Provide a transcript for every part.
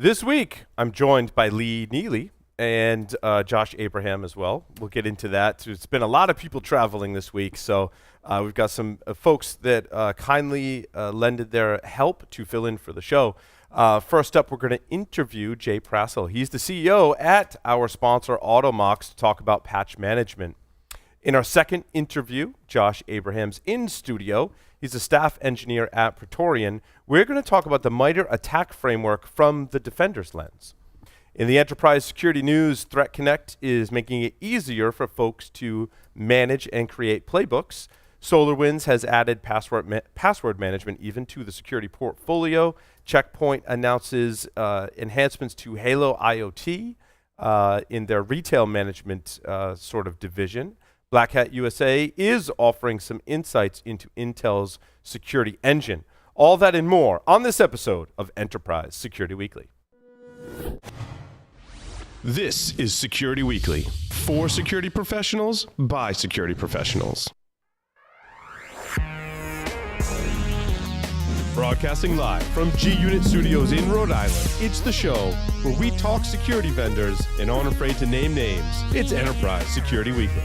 This week, I'm joined by Lee Neely and Josh Abraham as well. We'll get into that. It's been a lot of people traveling this week, so we've got some folks that kindly lended their help to fill in for the show. First up, we're going to interview Jay Prassel. He's the CEO at our sponsor, Automox, to talk about patch management. In our second interview, Josh Abraham's in studio. He's a staff engineer at Praetorian. We're going to talk about the MITRE attack framework from the defender's lens. In the enterprise security news, Threat Connect is making it easier for folks to manage and create playbooks. SolarWinds has added password management even to the security portfolio. Checkpoint announces enhancements to Halo IoT in their retail management sort of division. Black Hat USA is offering some insights into Intel's security engine. All that and more on this episode of Enterprise Security Weekly. This is Security Weekly, for security professionals, by security professionals. Broadcasting live from G-Unit Studios in Rhode Island, it's the show where we talk security vendors and aren't afraid to name names. It's Enterprise Security Weekly.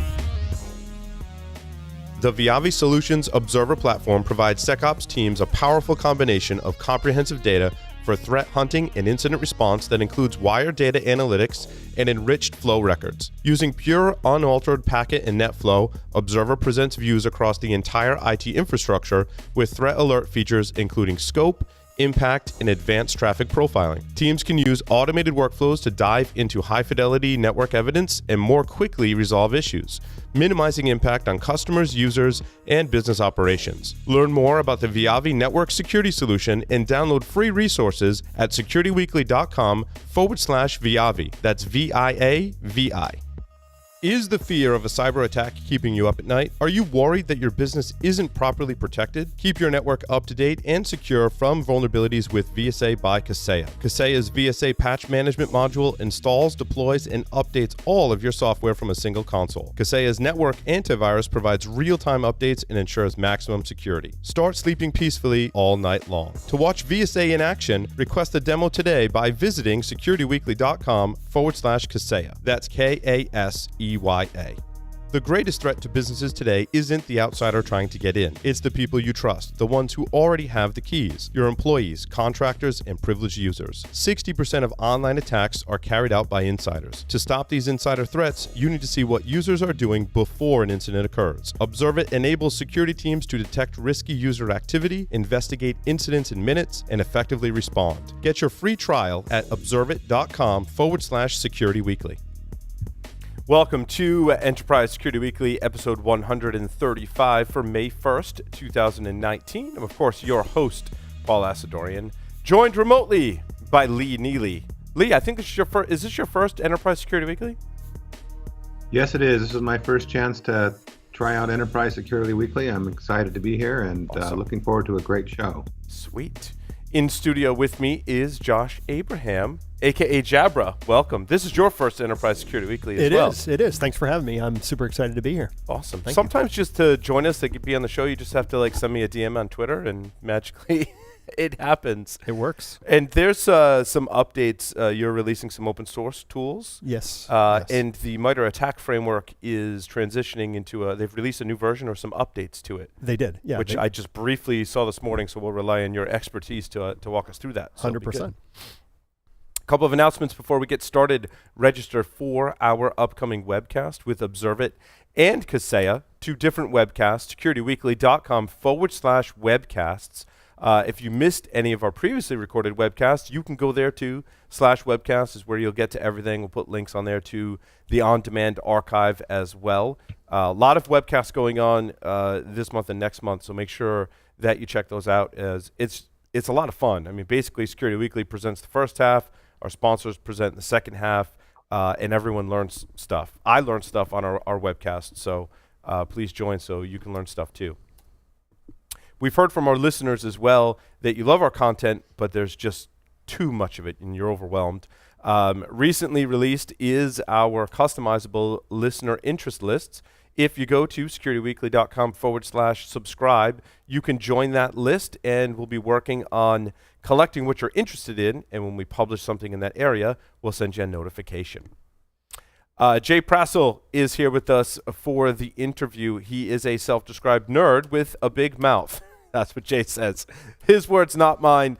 The Viavi Solutions Observer Platform provides SecOps teams a powerful combination of comprehensive data for threat hunting and incident response that includes wire data analytics and enriched flow records. Using pure, unaltered packet and net flow, Observer presents views across the entire IT infrastructure with threat alert features including scope, impact, and advanced traffic profiling. Teams can use automated workflows to dive into high-fidelity network evidence and more quickly resolve issues, minimizing impact on customers, users, and business operations. Learn more about the Viavi network security solution and download free resources at securityweekly.com/Viavi. That's VIAVI. Is the fear of a cyber attack keeping you up at night? Are you worried that your business isn't properly protected? Keep your network up to date and secure from vulnerabilities with VSA by Kaseya. Kaseya's VSA patch management module installs, deploys, and updates all of your software from a single console. Kaseya's network antivirus provides real-time updates and ensures maximum security. Start sleeping peacefully all night long. To watch VSA in action, request a demo today by visiting securityweekly.com/Kaseya. That's KASEYA. The greatest threat to businesses today isn't the outsider trying to get in. It's the people you trust, the ones who already have the keys, your employees, contractors, and privileged users. 60% of online attacks are carried out by insiders. To stop these insider threats, you need to see what users are doing before an incident occurs. Observe It enables security teams to detect risky user activity, investigate incidents in minutes, and effectively respond. Get your free trial at observeit.com/securityweekly. Welcome to Enterprise Security Weekly, episode 135 for May 1st, 2019. I'm, of course, your host, Paul Asadorian, joined remotely by Lee Neely. Lee, I think this is your first Enterprise Security Weekly? Yes, it is. This is my first chance to try out Enterprise Security Weekly. I'm excited to be here and awesome. Looking forward to a great show. Sweet. In studio with me is Josh Abraham, a.k.a. Jabra. Welcome. This is your first Enterprise Security Weekly as well. It is. Thanks for having me. I'm super excited to be here. Awesome. Thank Sometimes you. Just to join us, to be on the show, you just have to send me a DM on Twitter and magically it happens. It works. And there's some updates. You're releasing some open source tools. Yes. And the MITRE attack framework is transitioning into they've released a new version or some updates to it. They did. Yeah. Which I just briefly saw this morning, so we'll rely on your expertise to walk us through that. So 100%. Couple of announcements before we get started. Register for our upcoming webcast with Observe It and Kaseya, two different webcasts, securityweekly.com/webcasts. If you missed any of our previously recorded webcasts, you can go there to /webcast is where you'll get to everything. We'll put links on there to the on-demand archive as well. A lot of webcasts going on this month and next month, so make sure that you check those out, as it's a lot of fun. I mean, basically, Security Weekly presents the first half, our sponsors present the second half, and everyone learns stuff. I learn stuff on our webcast, so please join so you can learn stuff too. We've heard from our listeners as well that you love our content, but there's just too much of it and you're overwhelmed. Recently released is our customizable listener interest lists. If you go to securityweekly.com/subscribe, you can join that list, and we'll be working on collecting what you're interested in. And when we publish something in that area, we'll send you a notification. Jay Prassel is here with us for the interview. He is a self-described nerd with a big mouth. That's what Jay says. His words, not mine.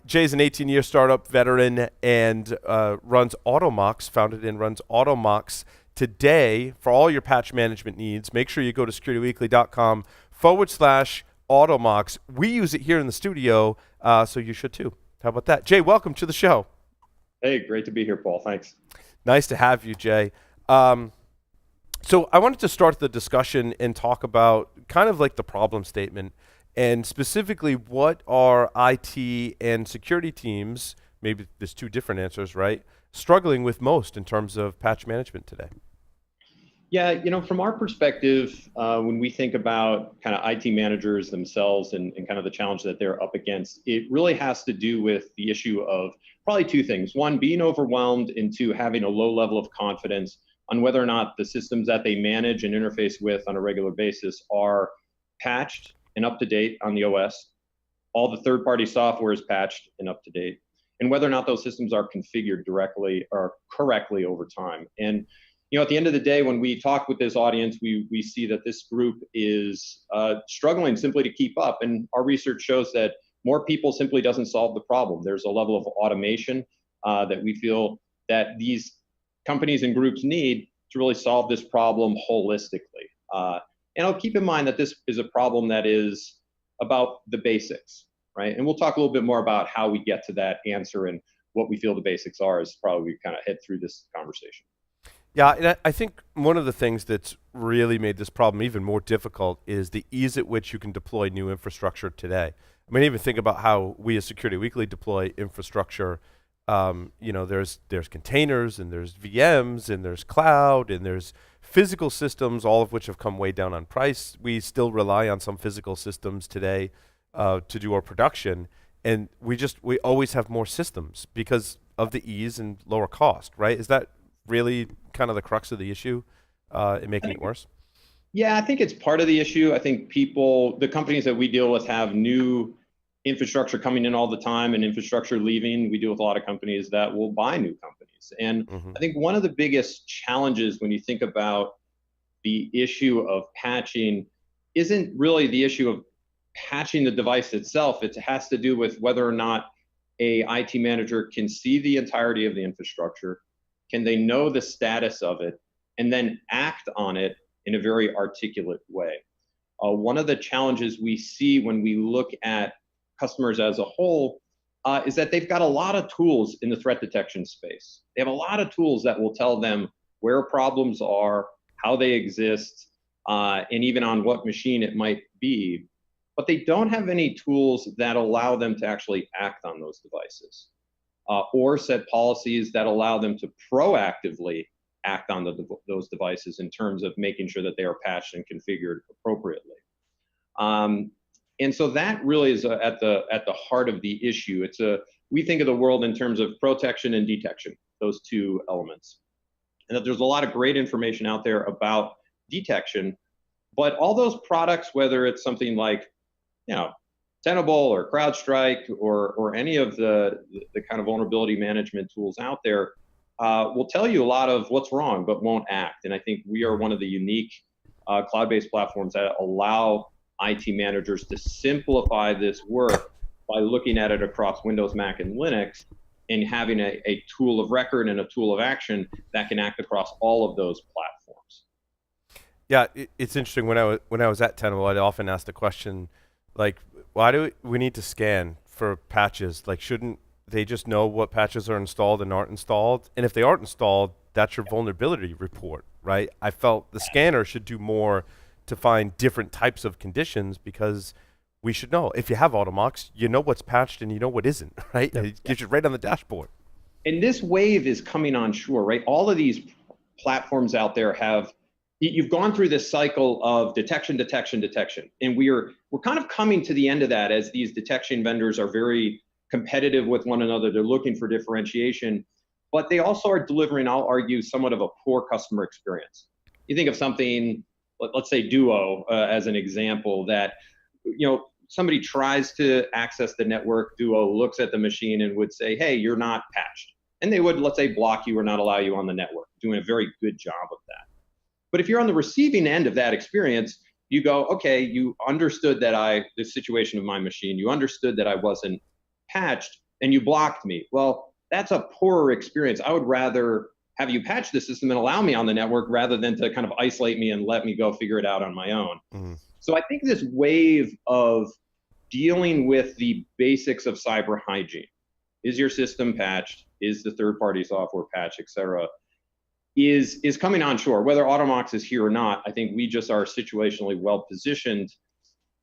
Jay's an 18-year startup veteran and runs Automox, founded and runs Automox today for all your patch management needs. Make sure you go to securityweekly.com/Automox. We use it here in the studio, so you should too. How about that? Jay, welcome to the show. Hey, great to be here, Paul. Thanks. Nice to have you, Jay. So I wanted to start the discussion and talk about kind of like the problem statement, and specifically what are IT and security teams, maybe there's two different answers, right, struggling with most in terms of patch management today? Yeah, from our perspective, when we think about kind of IT managers themselves and kind of the challenge that they're up against, it really has to do with the issue of probably two things. One, being overwhelmed, and two, having a low level of confidence on whether or not the systems that they manage and interface with on a regular basis are patched and up to date on the OS. All the third-party software is patched and up to date, and whether or not those systems are configured directly or correctly over time. And at the end of the day, when we talk with this audience, we see that this group is struggling simply to keep up. And our research shows that more people simply doesn't solve the problem. There's a level of automation that we feel that these companies and groups need to really solve this problem holistically. And I'll keep in mind that this is a problem that is about the basics, right? And we'll talk a little bit more about how we get to that answer and what we feel the basics are as probably we kind of head through this conversation. Yeah, and I think one of the things that's really made this problem even more difficult is the ease at which you can deploy new infrastructure today. I mean, even think about how we as Security Weekly deploy infrastructure. There's containers, and there's VMs, and there's cloud, and there's physical systems, all of which have come way down on price. We still rely on some physical systems today to do our production, and we always have more systems because of the ease and lower cost, right? Is that really kind of the crux of the issue in making it worse? Yeah, I think it's part of the issue. I think the companies that we deal with have new infrastructure coming in all the time and infrastructure leaving. We deal with a lot of companies that will buy new companies. And I think one of the biggest challenges when you think about the issue of patching isn't really the issue of patching the device itself. It has to do with whether or not a IT manager can see the entirety of the infrastructure. Can they know the status of it and then act on it in a very articulate way? One of the challenges we see when we look at customers as a whole is that they've got a lot of tools in the threat detection space. They have a lot of tools that will tell them where problems are, how they exist, and even on what machine it might be. But they don't have any tools that allow them to actually act on those devices. Or set policies that allow them to proactively act on those devices in terms of making sure that they are patched and configured appropriately. And so that really is at the heart of the issue. We think of the world in terms of protection and detection, those two elements. And that there's a lot of great information out there about detection, but all those products, whether it's something like, Tenable or CrowdStrike or any of the kind of vulnerability management tools out there will tell you a lot of what's wrong, but won't act. And I think we are one of the unique cloud-based platforms that allow IT managers to simplify this work by looking at it across Windows, Mac, and Linux, and having a tool of record and a tool of action that can act across all of those platforms. Yeah, it's interesting. When I was at Tenable, I'd often ask the question, like, why do we need to scan for patches? Like, shouldn't they just know what patches are installed and aren't installed? And if they aren't installed, that's your vulnerability report, right? I felt the scanner should do more to find different types of conditions, because we should know. If you have Automox, you know what's patched and you know what isn't, right? Yep. It gives you right on the dashboard. And this wave is coming on shore, right? All of these platforms out there you've gone through this cycle of detection, and we're kind of coming to the end of that as these detection vendors are very competitive with one another. They're looking for differentiation, but they also are delivering, I'll argue, somewhat of a poor customer experience. You think of something let's say Duo as an example, that somebody tries to access the network, Duo looks at the machine and would say, hey, you're not patched. And they would, let's say, block you or not allow you on the network, doing a very good job of that. But if you're on the receiving end of that experience, you go, okay, you understood that the situation of my machine, you understood that I wasn't patched, and you blocked me. Well, that's a poorer experience. I would rather have you patch the system and allow me on the network rather than to kind of isolate me and let me go figure it out on my own. Mm. So I think this wave of dealing with the basics of cyber hygiene, is your system patched, is the third-party software patched, et cetera, is coming on shore. Whether Automox is here or not, I think we just are situationally well positioned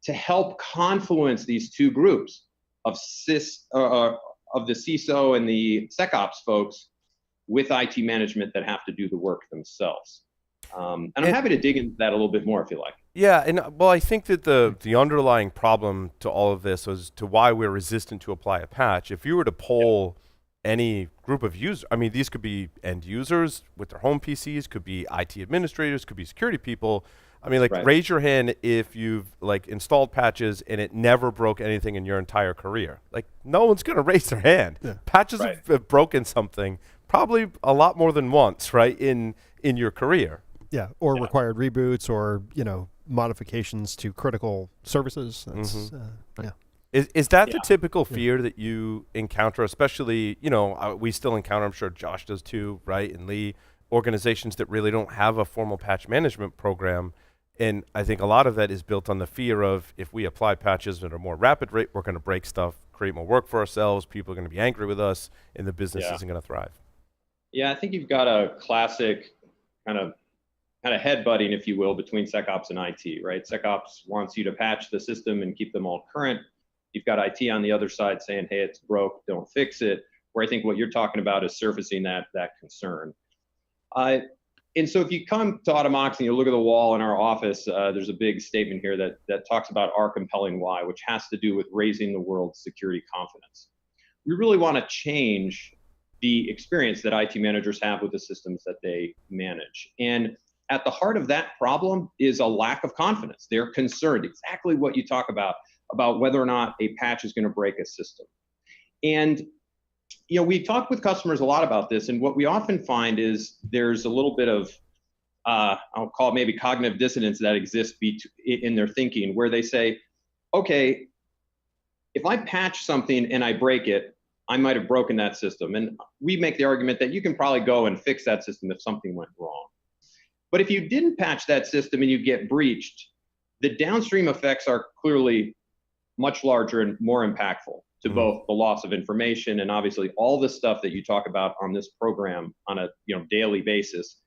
to help confluence these two groups of the CISO and the SecOps folks with IT management that have to do the work themselves. And I'm happy to dig into that a little bit more if you like. Yeah, and well, I think that the underlying problem to all of this was to why we're resistant to apply a patch. If you were to poll any group of users, I mean, these could be end users with their home PCs, could be IT administrators, could be security people. I mean, like, raise your hand if you've installed patches and it never broke anything in your entire career. Like, no one's going to raise their hand. Yeah. Patches have broken something probably a lot more than once, right, in your career. Yeah, or required reboots or, modifications to critical services. That's, yeah. Is that the typical fear that you encounter, especially, we still encounter, I'm sure Josh does too, right, and Lee, organizations that really don't have a formal patch management program. And I think a lot of that is built on the fear of, if we apply patches at a more rapid rate, we're going to break stuff, create more work for ourselves, people are going to be angry with us, and the business isn't going to thrive. Yeah, I think you've got a classic kind of headbutting, if you will, between SecOps and IT, right? SecOps wants you to patch the system and keep them all current. You've got IT on the other side saying, hey, it's broke, don't fix it. Where I think what you're talking about is surfacing that concern. And so if you come to Automox and you look at the wall in our office, there's a big statement here that talks about our compelling why, which has to do with raising the world's security confidence. We really want to change the experience that IT managers have with the systems that they manage. And at the heart of that problem is a lack of confidence. They're concerned, exactly what you talk about whether or not a patch is going to break a system. And we talk with customers a lot about this, and what we often find is there's a little bit of, I'll call it maybe cognitive dissonance that exists in their thinking, where they say, okay, if I patch something and I break it, I might have broken that system. And we make the argument that you can probably go and fix that system if something went wrong. But if you didn't patch that system and you get breached, the downstream effects are clearly much larger and more impactful to both the loss of information and obviously all the stuff that you talk about on this program on a daily basis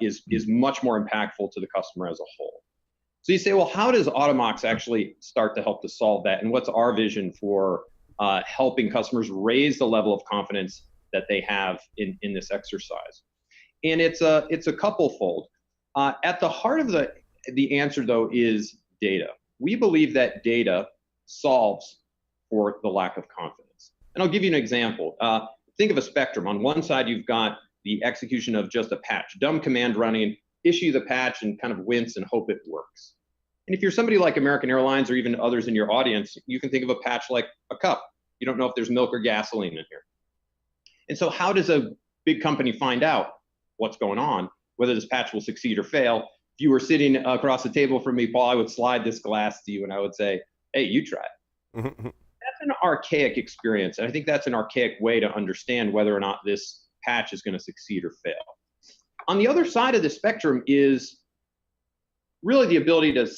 is much more impactful to the customer as a whole. So you say, well, how does Automox actually start to help to solve that? And what's our vision for helping customers raise the level of confidence that they have in this exercise? And it's a couple-fold. At the heart of the answer, though, is data. We believe that data solves for the lack of confidence. And I'll give you an example. Think of a spectrum. On one side, you've got the execution of just a patch, dumb command running, issue the patch and kind of wince and hope it works. And if you're somebody like American Airlines or even others in your audience, you can think of a patch like a cup. You don't know if there's milk or gasoline in here. And so how does a big company find out what's going on, whether this patch will succeed or fail? If you were sitting across the table from me, Paul, I would slide this glass to you and I would say, hey, you try it. That's an archaic experience. And I think that's an archaic way to understand whether or not this patch is going to succeed or fail. On the other side of the spectrum is really the ability to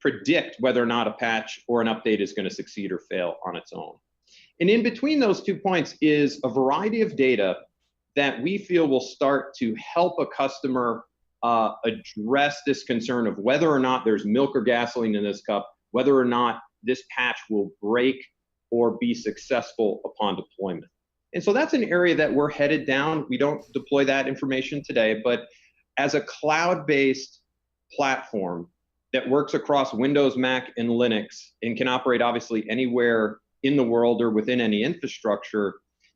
predict whether or not a patch or an update is going to succeed or fail on its own. And in between those 2 points is a variety of data that we feel will start to help a customer address this concern of whether or not there's milk or gasoline in this cup, whether or not this patch will break or be successful upon deployment. And so that's an area that we're headed down. We don't deploy that information today, but as a cloud-based platform that works across Windows, Mac, and Linux and can operate obviously anywhere in the world or within any infrastructure,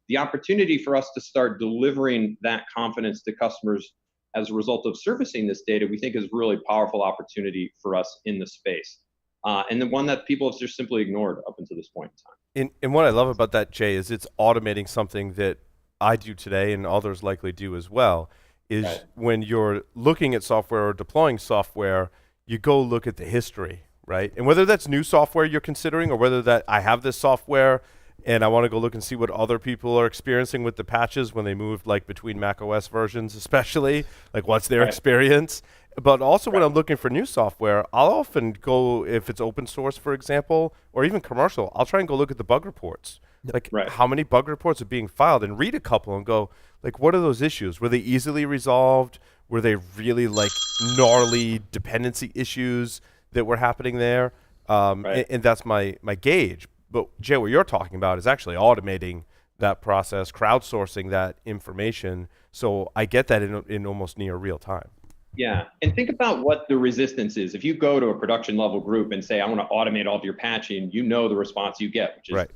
the opportunity for us to start delivering that confidence to customers as a result of surfacing this data, we think is a really powerful opportunity for us in the space. And the one that people have just simply ignored up until this point in time. And what I love about that, Jay, is it's automating something that I do today and others likely do as well, is Right. when you're looking at software or deploying software, you go look at the history, right? And whether that's new software you're considering or whether that I have this software and I want to go look and see what other people are experiencing with the patches when they moved like between Mac OS versions, especially, like what's their Right. experience. But also when Right. I'm looking for new software, I'll often go, if it's open source, for example, or even commercial, I'll try and go look at the bug reports. Like Right. how many bug reports are being filed and read a couple and go, like, what are those issues? Were they easily resolved? Were they really like gnarly dependency issues that were happening there? Right. And that's my gauge. But Jay, what you're talking about is actually automating that process, crowdsourcing that information. So I get that in almost near real time. Yeah, and think about what the resistance is. If you go to a production level group and say, I want to automate all of your patching, you know the response you get, which is, Right.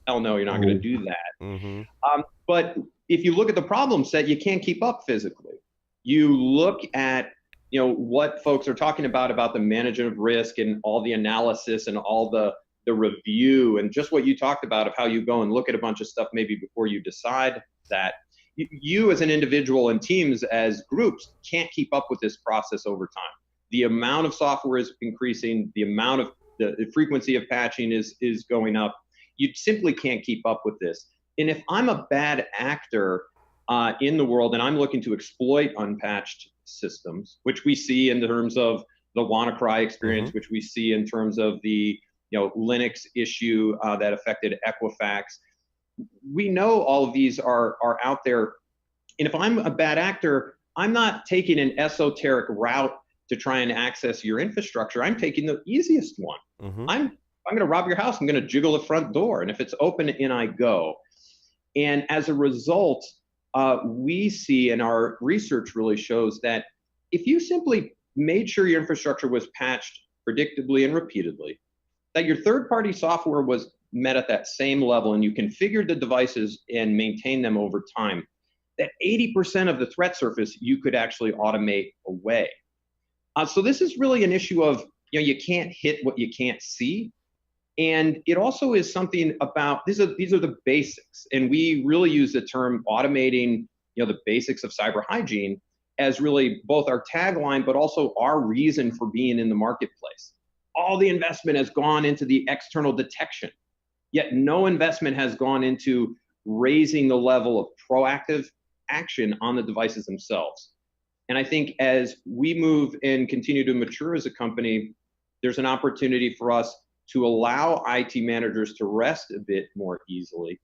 hell no, you're not going to do that. Mm-hmm. But if you look at the problem set, you can't keep up physically. You look at, what folks are talking about the management of risk and all the analysis and all the review and just what you talked about of how you go and look at a bunch of stuff maybe before you decide that. You as an individual and teams as groups can't keep up with this process over time. The amount of software is increasing, the amount of the frequency of patching is going up. You simply can't keep up with this. And if I'm a bad actor in the world and I'm looking to exploit unpatched systems, which we see in terms of the WannaCry experience, which we see in terms of the Linux issue that affected Equifax, we know all of these are out there. And if I'm a bad actor, I'm not taking an esoteric route to try and access your infrastructure. I'm taking the easiest one. I'm going to rob your house. I'm going to jiggle the front door. And if it's open, in I go. And as a result, we see, and our research really shows that if you simply made sure your infrastructure was patched predictably and repeatedly, that your third-party software was met at that same level and you configured the devices and maintain them over time, that 80% of the threat surface you could actually automate away. So this is really an issue of, you can't hit what you can't see. And it also is something about, these are the basics. And we really use the term automating, the basics of cyber hygiene as really both our tagline, but also our reason for being in the marketplace. All the investment has gone into the external detection, yet no investment has gone into raising the level of proactive action on the devices themselves. And I think as we move and continue to mature as a company, there's an opportunity for us to allow IT managers to rest a bit more easily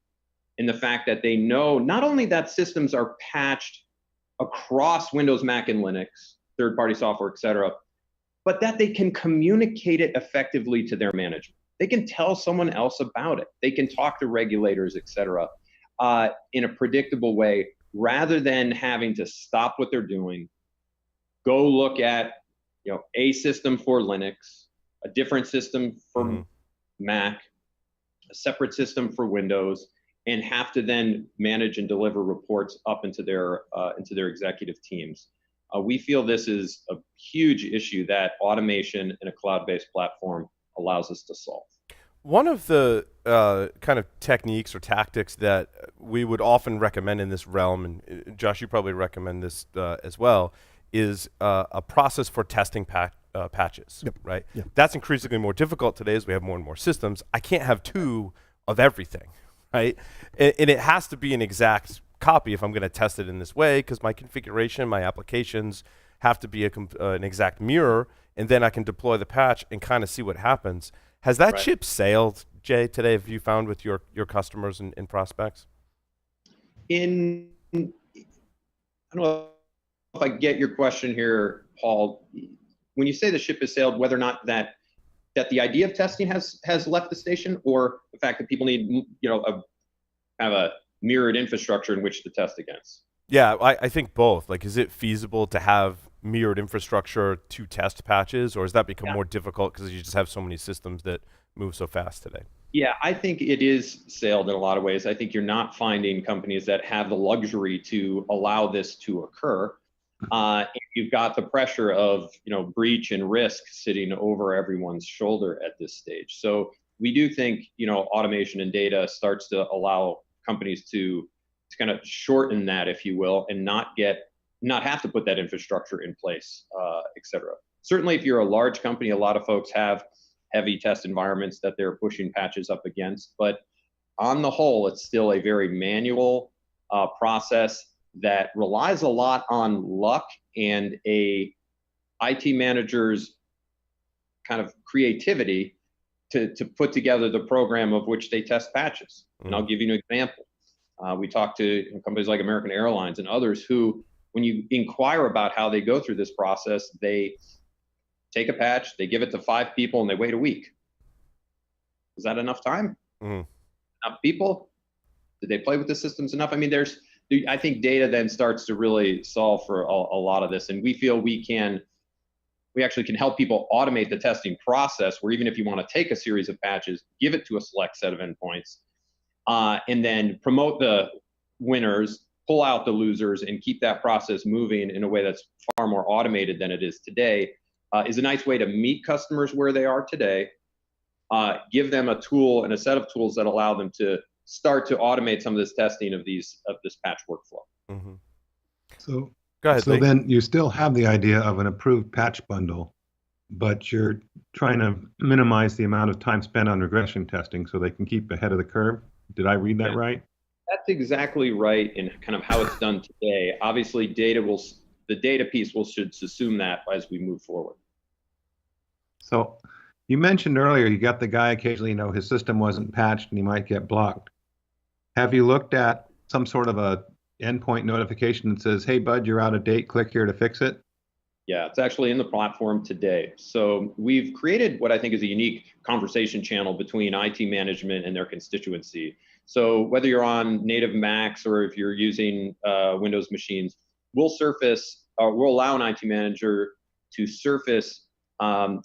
in the fact that they know not only that systems are patched across Windows, Mac, and Linux, third-party software, et cetera, but that they can communicate it effectively to their management. They can tell someone else about it. They can talk to regulators, et cetera, in a predictable way, rather than having to stop what they're doing, go look at a system for Linux, a different system for Mac, a separate system for Windows, and have to then manage and deliver reports up into their executive teams. We feel this is a huge issue that automation in a cloud-based platform allows us to solve. One of the kind of techniques or tactics that we would often recommend in this realm, and Josh, you probably recommend this as well, is a process for testing patches, right? Yep. That's increasingly more difficult today as we have more and more systems. I can't have two of everything, right? And it has to be an exact copy if I'm going to test it in this way, because my configuration, my applications have to be an exact mirror, and then I can deploy the patch and kind of see what happens. Has that ship sailed, Jay, today, have you found with your customers and prospects? I don't know if I get your question here, Paul. When you say the ship has sailed, whether or not that the idea of testing has left the station, or the fact that people need have a mirrored infrastructure in which to test against? Yeah, I think both. Like, is it feasible to have mirrored infrastructure to test patches, or has that become more difficult because you just have so many systems that move so fast today? Yeah, I think it is sailed in a lot of ways. I think you're not finding companies that have the luxury to allow this to occur. You've got the pressure of, breach and risk sitting over everyone's shoulder at this stage. So we do think, automation and data starts to allow companies to kind of shorten that, if you will, and not have to put that infrastructure in place, et cetera. Certainly, if you're a large company, a lot of folks have heavy test environments that they're pushing patches up against. But on the whole, it's still a very manual process that relies a lot on luck and a IT manager's kind of creativity to put together the program of which they test patches. And I'll give you an example. We talked to companies like American Airlines and others who, when you inquire about how they go through this process, they take a patch, they give it to 5 people, and they wait a week. Is that enough time? Enough people? Did they play with the systems enough? I mean, I think data then starts to really solve for a lot of this, and we feel we actually can help people automate the testing process, where even if you want to take a series of patches, give it to a select set of endpoints, and then promote the winners, pull out the losers, and keep that process moving in a way that's far more automated than it is today, is a nice way to meet customers where they are today, give them a tool and a set of tools that allow them to start to automate some of this testing of this patch workflow. Mm-hmm. So, go ahead, so Lee. then you still have the idea of an approved patch bundle, but you're trying to minimize the amount of time spent on regression testing so they can keep ahead of the curve. Did I read that right? That's exactly right in kind of how it's done today. Obviously, the data piece should assume that as we move forward. So you mentioned earlier you got the guy occasionally, his system wasn't patched and he might get blocked. Have you looked at some sort of a endpoint notification that says, hey, bud, you're out of date, click here to fix it? Yeah, it's actually in the platform today. So we've created what I think is a unique conversation channel between IT management and their constituency. So whether you're on native Macs or if you're using Windows machines, we'll allow an IT manager to surface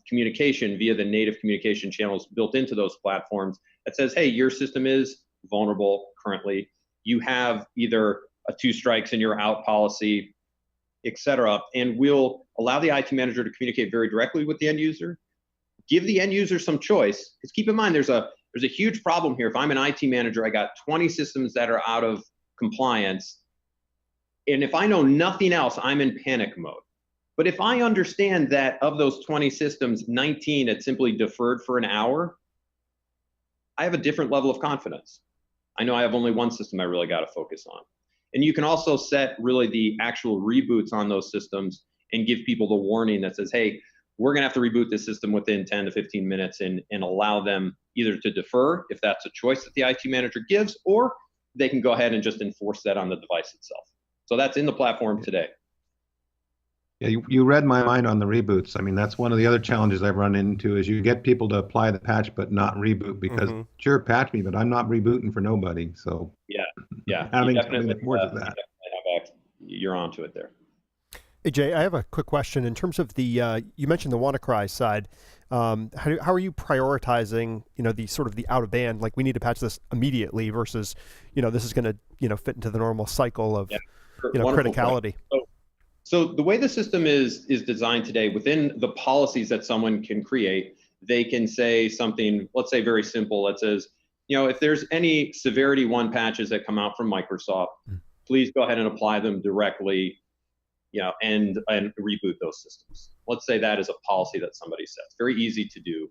communication via the native communication channels built into those platforms that says, hey, your system is vulnerable currently. You have either a 2 strikes and you're out policy, et cetera. And we'll allow the IT manager to communicate very directly with the end user, give the end user some choice. Because keep in mind, there's a huge problem here. If I'm an IT manager, I got 20 systems that are out of compliance. And if I know nothing else, I'm in panic mode. But if I understand that of those 20 systems, 19 had simply deferred for an hour, I have a different level of confidence. I know I have only one system I really got to focus on. And you can also set really the actual reboots on those systems and give people the warning that says, hey, we're going to have to reboot this system within 10 to 15 minutes and allow them either to defer if that's a choice that the IT manager gives, or they can go ahead and just enforce that on the device itself. So that's in the platform today. Yeah, you read my mind on the reboots. I mean, that's one of the other challenges I've run into is you get people to apply the patch but not reboot because sure, patch me, but I'm not rebooting for nobody. So yeah, having something that works with that. You're onto it there. Hey Jay, I have a quick question. In terms of the, you mentioned the WannaCry side. How are you prioritizing, the sort of the out of band, like we need to patch this immediately versus, this is going to, fit into the normal cycle of, criticality. So the way the system is designed today, within the policies that someone can create, they can say something, let's say very simple, that says, if there's any severity 1 patches that come out from Microsoft, please go ahead and apply them directly, and reboot those systems. Let's say that is a policy that somebody sets. Very easy to do.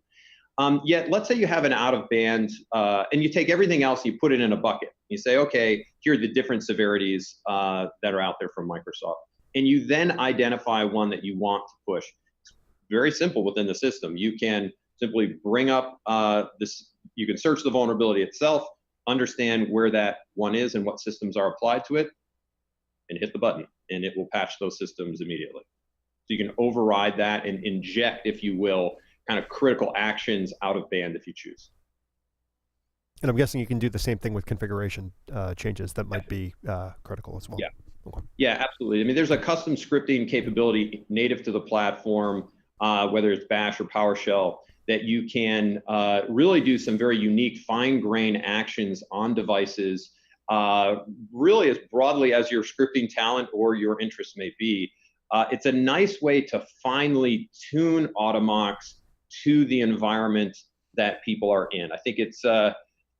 Yet, let's say you have an out of band, and you take everything else, you put it in a bucket. You say, okay, here are the different severities that are out there from Microsoft. And you then identify one that you want to push. It's very simple within the system. You can simply bring up you can search the vulnerability itself, understand where that one is and what systems are applied to it, and hit the button, and it will patch those systems immediately. So you can override that and inject, if you will, kind of critical actions out of band if you choose. And I'm guessing you can do the same thing with configuration changes that might be critical as well. Yeah. Okay. Yeah, absolutely. I mean, there's a custom scripting capability native to the platform, whether it's Bash or PowerShell, that you can really do some very unique fine-grained actions on devices, really as broadly as your scripting talent or your interest may be, It's a nice way to finally tune Automox to the environment that people are in. I think it's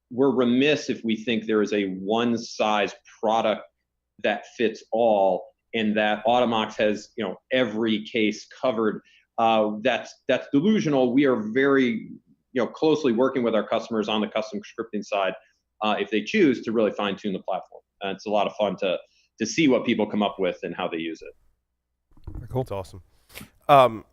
we're remiss if we think there is a one-size product that fits all, and that Automox has every case covered. That's delusional. We are very closely working with our customers on the custom scripting side, if they choose to really fine-tune the platform. And it's a lot of fun to see what people come up with and how they use it. Very cool. That's awesome.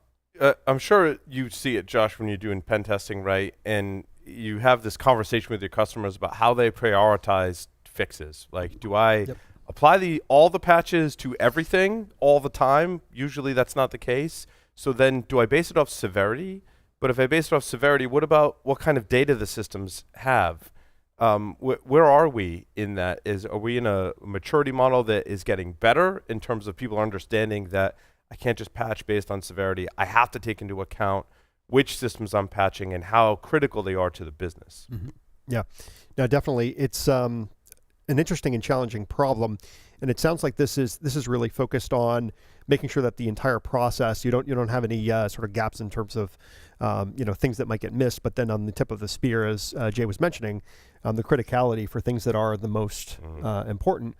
I'm sure you see it, Josh, when you're doing pen testing, right? And you have this conversation with your customers about how they prioritize fixes. Like, do I apply all the patches to everything all the time? Usually that's not the case. So then do I base it off severity? But if I base it off severity, what about what kind of data the systems have? Where are we in that? Are we in a maturity model that is getting better in terms of people understanding that I can't just patch based on severity? I have to take into account which systems I'm patching and how critical they are to the business. Mm-hmm. Yeah, no, definitely. It's an interesting and challenging problem, and it sounds like this is really focused on making sure that the entire process, you don't have any sort of gaps in terms of things that might get missed. But then on the tip of the spear, as Jay was mentioning, the criticality for things that are the most important.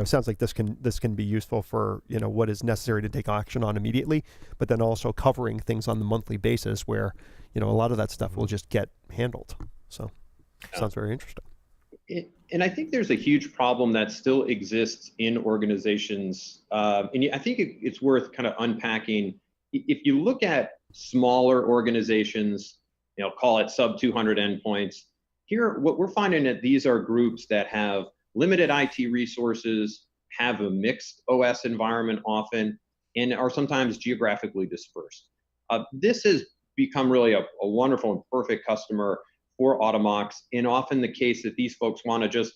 Sounds like this can be useful for what is necessary to take action on immediately, but then also covering things on the monthly basis where a lot of that stuff will just get handled. So sounds very interesting. And I think there's a huge problem that still exists in organizations, and I think it's worth kind of unpacking. If you look at smaller organizations, call it sub 200 endpoints. Here, what we're finding that these are groups that have limited IT resources, have a mixed OS environment often, and are sometimes geographically dispersed. This has become really a wonderful and perfect customer for Automox, and often the case that these folks want to just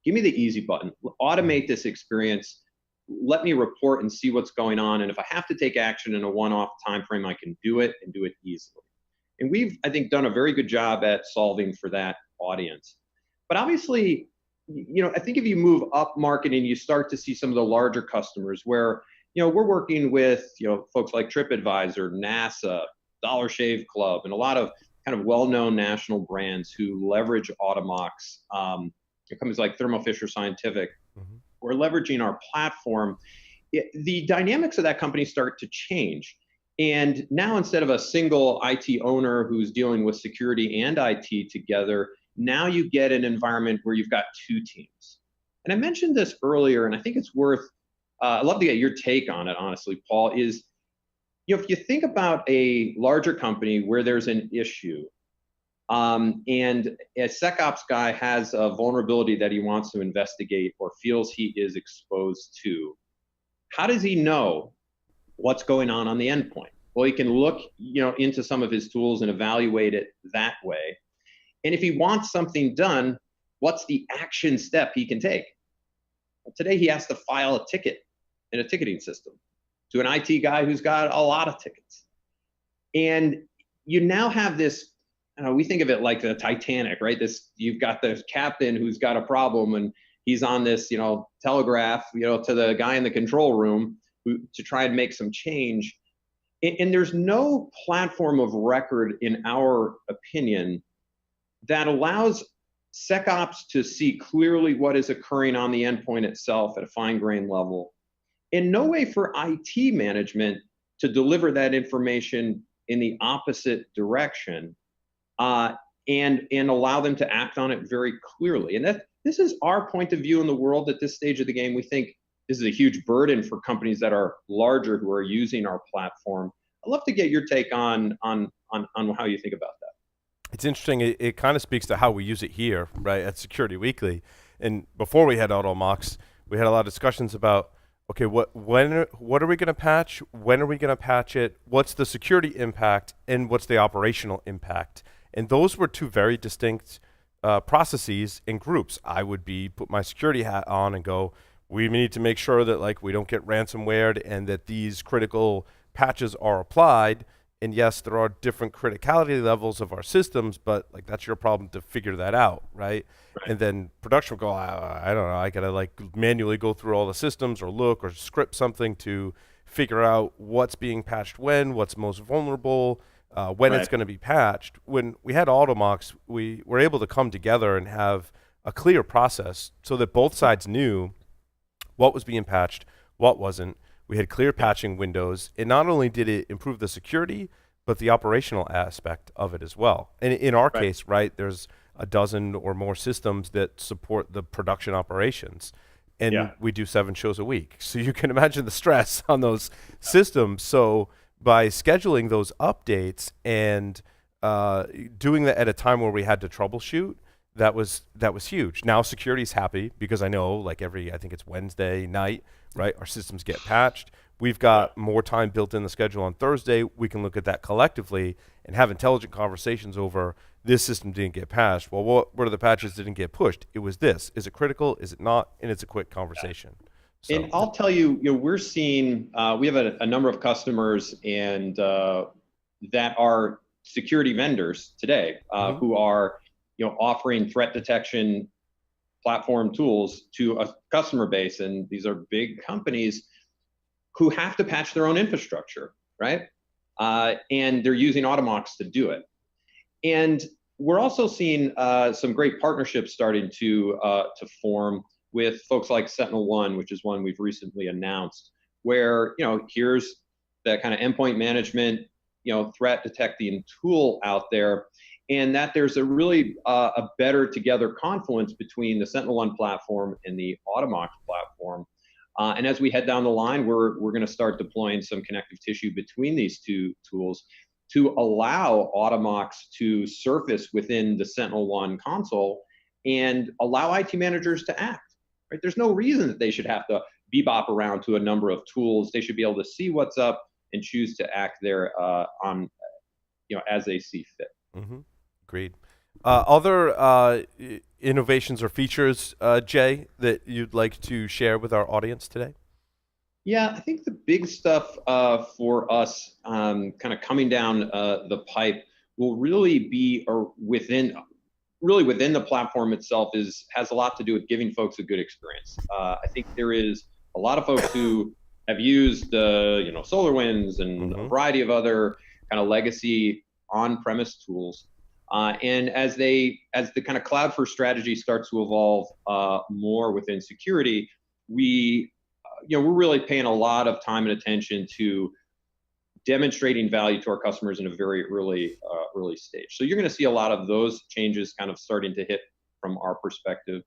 give me the easy button, automate this experience, let me report and see what's going on, and if I have to take action in a one-off time frame, I can do it and do it easily. And we've, I think, done a very good job at solving for that audience. But obviously, I think if you move up market and you start to see some of the larger customers where, we're working with, folks like TripAdvisor, NASA, Dollar Shave Club, and a lot of kind of well-known national brands who leverage Automox, companies like Thermo Fisher Scientific, or leveraging our platform, the dynamics of that company start to change. And now instead of a single IT owner who's dealing with security and IT together, now you get an environment where you've got two teams. And I mentioned this earlier, and I think it's worth, I'd love to get your take on it, honestly, Paul, is, if you think about a larger company where there's an issue, and a SecOps guy has a vulnerability that he wants to investigate or feels he is exposed to, how does he know what's going on the endpoint? Well, he can look, into some of his tools and evaluate it that way. And if he wants something done, what's the action step he can take? Well, today he has to file a ticket in a ticketing system to an IT guy who's got a lot of tickets. And you now have this, we think of it like the Titanic, right? You've got the captain who's got a problem and he's on this, telegraph, to the guy in the control room to try and make some change. And there's no platform of record, in our opinion, that allows SecOps to see clearly what is occurring on the endpoint itself at a fine-grained level, and no way for IT management to deliver that information in the opposite direction, and allow them to act on it very clearly. And this is our point of view in the world at this stage of the game. We think this is a huge burden for companies that are larger who are using our platform. I'd love to get your take on how you think about that. It's interesting. It kind of speaks to how we use it here, right, at Security Weekly. And before we had Automox, we had a lot of discussions about, okay, what are we going to patch? When are we going to patch it? What's the security impact? And what's the operational impact? And those were two very distinct processes and groups. I would put my security hat on and go, we need to make sure that we don't get ransomware and that these critical patches are applied. And yes, there are different criticality levels of our systems, but that's your problem to figure that out, right? And then production will go, I don't know, I gotta manually go through all the systems or look or script something to figure out what's being patched when, what's most vulnerable, when it's Right. going to be patched. When we had Automox, we were able to come together and have a clear process so that both sides knew what was being patched, what wasn't. We had clear patching windows, and not only did it improve the security, but the operational aspect of it as well. And in our Right. case, right, there's a dozen or more systems that support the production operations, and Yeah. we do 7 shows a week. So you can imagine the stress on those systems. So by scheduling those updates and doing that at a time where we had to troubleshoot, that was huge. Now security's happy because I know like I think it's Wednesday night, right? Our systems get patched. We've got more time built in the schedule on Thursday. We can look at that collectively and have intelligent conversations over this system didn't get patched. Well, what are the patches that didn't get pushed? It was this. Is it critical? Is it not? And it's a quick conversation. So And I'll tell you, we're seeing, we have a number of customers and that are security vendors today who are, offering threat detection platform tools to a customer base. And these are big companies who have to patch their own infrastructure, right? And they're using Automox to do it. And we're also seeing some great partnerships starting to form with folks like SentinelOne, which is one we've recently announced, where here's that kind of endpoint management, threat detecting tool out there, and that there's a really a better together confluence between the SentinelOne platform and the Automox platform. And as we head down the line, we're going to start deploying some connective tissue between these two tools to allow Automox to surface within the SentinelOne console and allow IT managers to act. Right? There's no reason that they should have to bebop around to a number of tools. They should be able to see what's up and choose to act there as they see fit. Mm-hmm. Agreed. Other innovations or features, Jay, that you'd like to share with our audience today? Yeah, I think the big stuff for us kind of coming down the pipe will really be within the platform itself has a lot to do with giving folks a good experience. I think there is a lot of folks who have used SolarWinds and a variety of other kind of legacy on-premise tools. And as the kind of cloud first strategy starts to evolve more within security, we're really paying a lot of time and attention to demonstrating value to our customers in a very early stage. So you're going to see a lot of those changes kind of starting to hit from our perspective.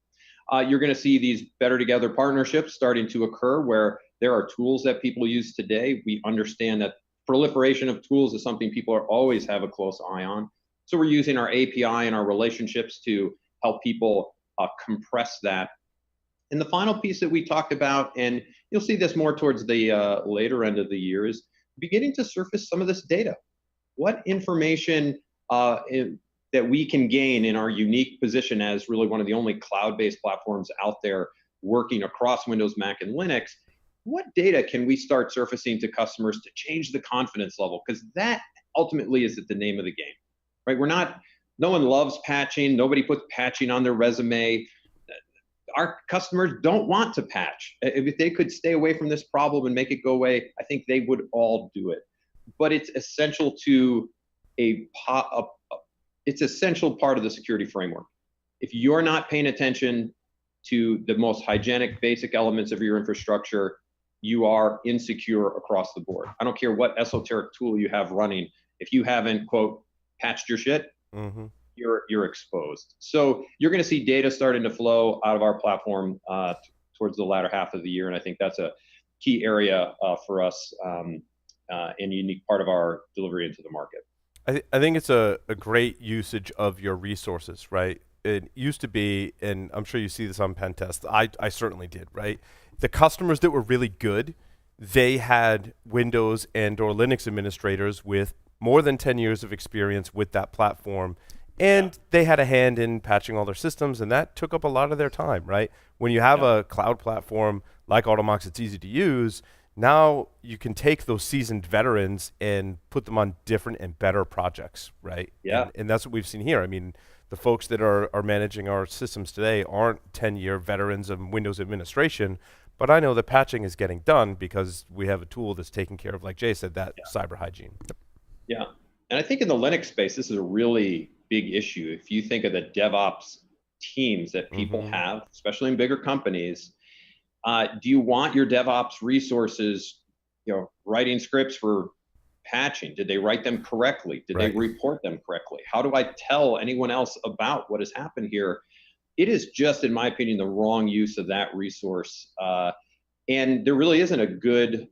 You're going to see these better together partnerships starting to occur where there are tools that people use today. We understand that proliferation of tools is something people always have a close eye on. So we're using our API and our relationships to help people compress that. And the final piece that we talked about, and you'll see this more towards the later end of the year, is beginning to surface some of this data. What information that we can gain in our unique position as really one of the only cloud-based platforms out there working across Windows, Mac, and Linux, what data can we start surfacing to customers to change the confidence level? Because that ultimately is the name of the game, right? No one loves patching. Nobody puts patching on their resume. Our customers don't want to patch. If they could stay away from this problem and make it go away, I think they would all do it. But it's essential to it's essential part of the security framework. If you're not paying attention to the most hygienic, basic elements of your infrastructure, you are insecure across the board. I don't care what esoteric tool you have running. If you haven't, quote, patched your shit, you're exposed. So you're going to see data starting to flow out of our platform towards the latter half of the year, and I think that's a key area for us and a unique part of our delivery into the market. I think it's a great usage of your resources, right? It used to be, and I'm sure you see this on pen tests, I certainly did, right? The customers that were really good, they had Windows and or Linux administrators with more than 10 years of experience with that platform, and they had a hand in patching all their systems, and that took up a lot of their time, right? When you have a cloud platform like Automox, it's easy to use. Now you can take those seasoned veterans and put them on different and better projects, right? Yeah. And that's what we've seen here. I mean, the folks that are managing our systems today aren't 10-year veterans of Windows administration, But I know the patching is getting done because we have a tool that's taking care of, like Jay said, that cyber hygiene. Yeah. And I think in the Linux space, this is a really big issue. If you think of the DevOps teams that people have, especially in bigger companies, do you want your DevOps resources, writing scripts for patching? Did they write them correctly? Did they report them correctly? How do I tell anyone else about what has happened here? It is just, in my opinion, the wrong use of that resource. And there really isn't a good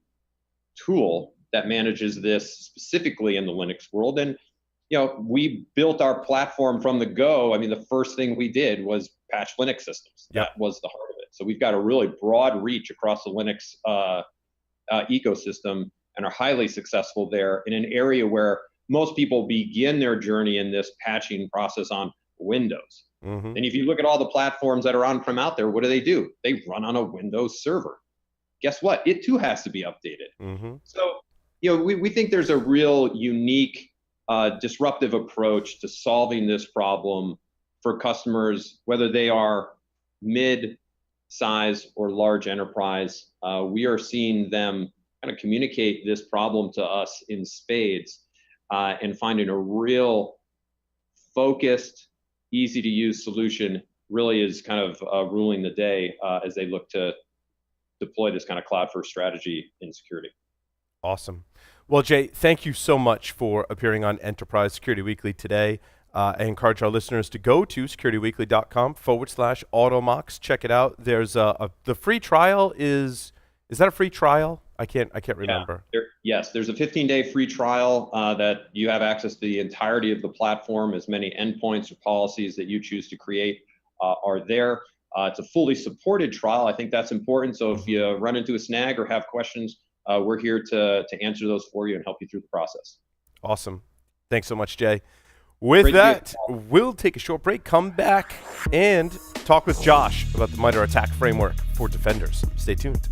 tool that manages this specifically in the Linux world. And we built our platform from the go. I mean, the first thing we did was patch Linux systems. That was the heart of it. So we've got a really broad reach across the Linux ecosystem and are highly successful there in an area where most people begin their journey in this patching process on Windows. And if you look at all the platforms that are on-prem out there, what do? They run on a Windows server. Guess what? It too has to be updated. So, we think there's a real unique disruptive approach to solving this problem for customers, whether they are mid-size or large enterprise. We are seeing them kind of communicate this problem to us in spades and finding a real focused, easy to use solution really is kind of ruling the day as they look to deploy this kind of cloud first strategy in security. Awesome. Well, Jay, thank you so much for appearing on Enterprise Security Weekly today. I encourage our listeners to go to securityweekly.com/Automox. Check it out. There's the free trial is that a free trial? I can't remember. Yes, there's a 15-day free trial that you have access to the entirety of the platform. As many endpoints or policies that you choose to create are there. It's a fully supported trial. I think that's important. So if you run into a snag or have questions, we're here to answer those for you and help you through the process. Awesome. Thanks so much, Jay. With that, we'll take a short break, come back, and talk with Josh about the MITRE ATT&CK framework for defenders. Stay tuned.